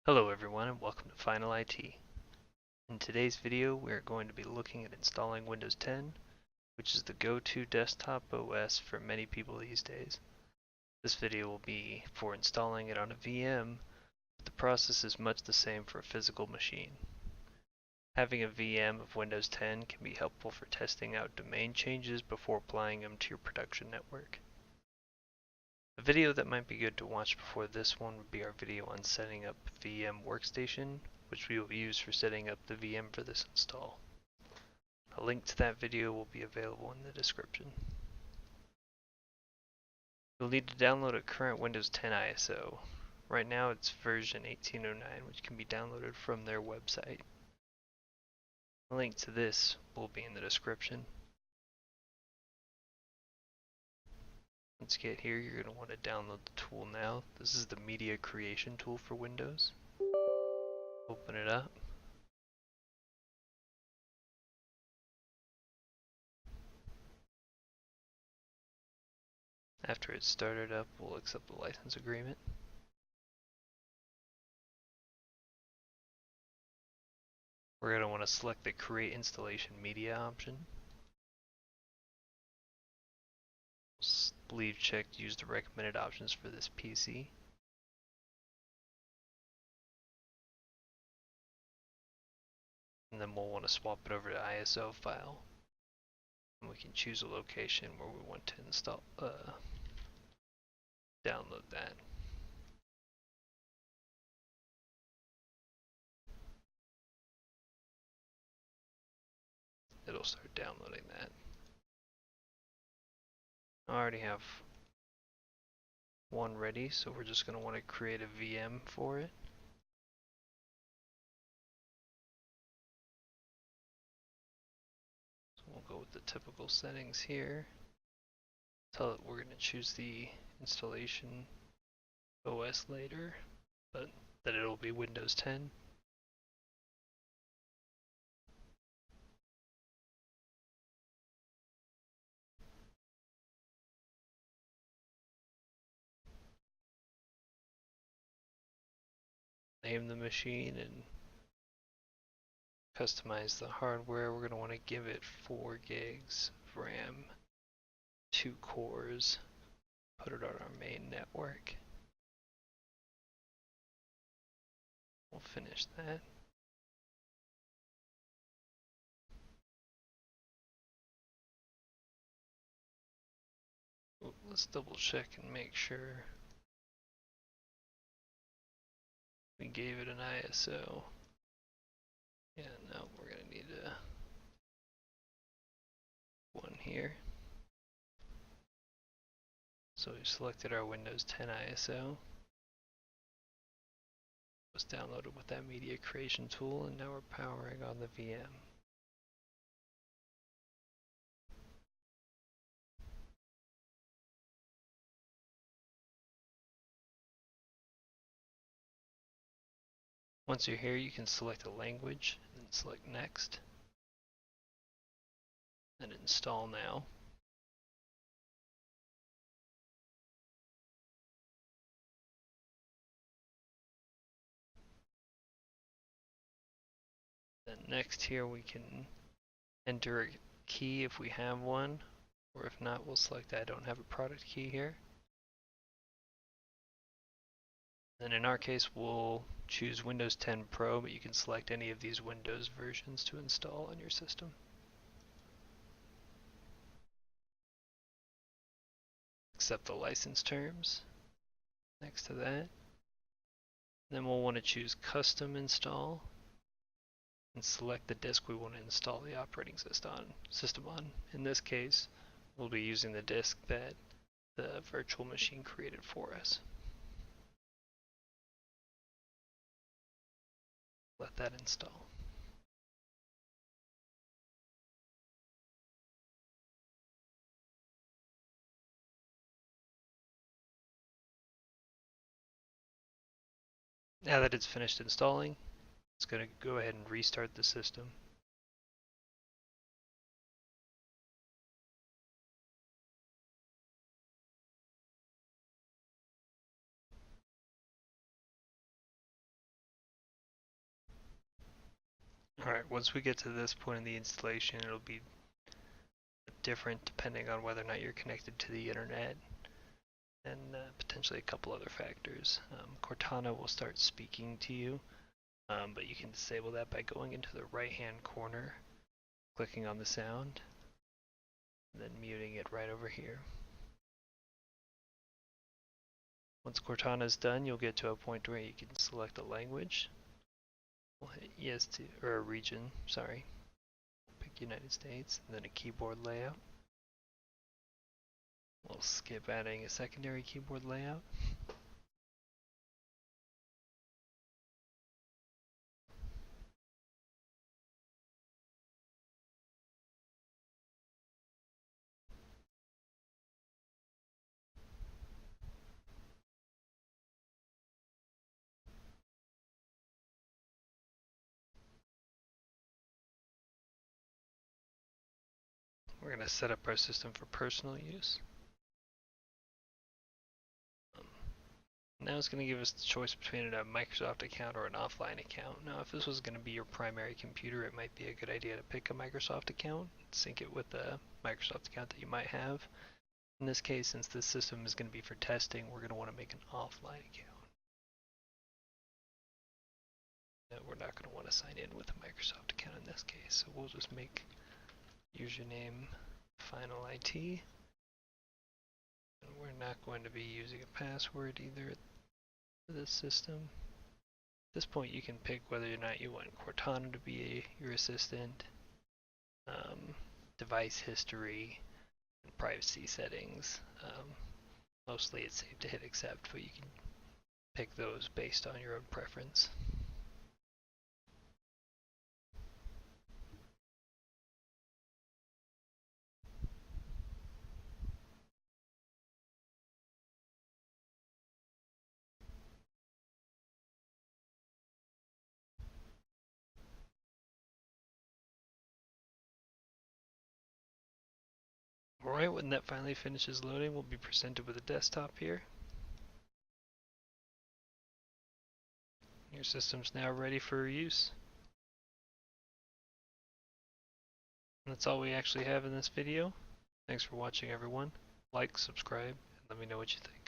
Hello everyone and welcome to Final IT. In today's video we are going to be looking at installing Windows 10, which is the go-to desktop OS for many people these days. This video will be for installing it on a VM, but the process is much the same for a physical machine. Having a VM of Windows 10 can be helpful for testing out domain changes before applying them to your production network. A video that might be good to watch before this one would be our video on setting up Workstation, which we will use for setting up the VM for this install. A link to that video will be available in the description. You'll need to download a current Windows 10 ISO. Right now it's version 1809, which can be downloaded from their website. A link to this will be in the description. Once you get here, you're going to want to download the tool now. This is the media creation tool for Windows. Open it up. After it's started up, we'll accept the license agreement. We're going to want to select the Create Installation Media option. Leave checked, use the recommended options for this PC. And then we'll want to swap it over to ISO file. And we can choose a location where we want to install, download that. It'll start downloading that. I already have one ready, so we're just going to want to create a VM for it. So we'll go with the typical settings here. Tell it we're going to choose the installation OS later, but that it'll be Windows 10. Name the machine and customize the hardware. We're going to want to give it 4 gigs of RAM, 2 cores, put it on our main network. We'll finish that. Let's double check and make sure we gave it an ISO. Yeah, no, we're going to need one here. So we've selected our Windows 10 ISO. It was downloaded with that media creation tool, and now we're powering on the VM. Once you're here, you can select a language and select Next and Install Now. Then next here we can enter a key if we have one, or if not, we'll select I don't have a product key here. Then in our case, we'll choose Windows 10 Pro, but you can select any of these Windows versions to install on your system. Accept the license terms next to that. Then we'll want to choose Custom Install and select the disk we want to install the operating system on. In this case, we'll be using the disk that the virtual machine created for us. Let that install. Now that it's finished installing, it's going to go ahead and restart the system. Alright, once we get to this point in the installation, it'll be different depending on whether or not you're connected to the internet and potentially a couple other factors. Cortana will start speaking to you, but you can disable that by going into the right hand corner, clicking on the sound, and then muting it right over here. Once Cortana is done, you'll get to a point where you can select a language. We'll hit yes to, or a region, sorry. Pick United States, and then a keyboard layout. We'll skip adding a secondary keyboard layout. We're going to set up our system for personal use. Now it's going to give us the choice between a Microsoft account or an offline account. Now if this was going to be your primary computer, it might be a good idea to pick a Microsoft account, sync it with a Microsoft account that you might have. In this case, since this system is going to be for testing, we're going to want to make an offline account. Now, we're not going to want to sign in with a Microsoft account in this case, so we'll just make username final IT. And we're not going to be using a password either for this system. At this point, you can pick whether or not you want Cortana to be your assistant, device history, and privacy settings. Mostly it's safe to hit accept, but you can pick those based on your own preference. Alright, when that finally finishes loading, we'll be presented with a desktop here. Your system's now ready for use. And that's all we actually have in this video. Thanks for watching, everyone. Like, subscribe, and let me know what you think.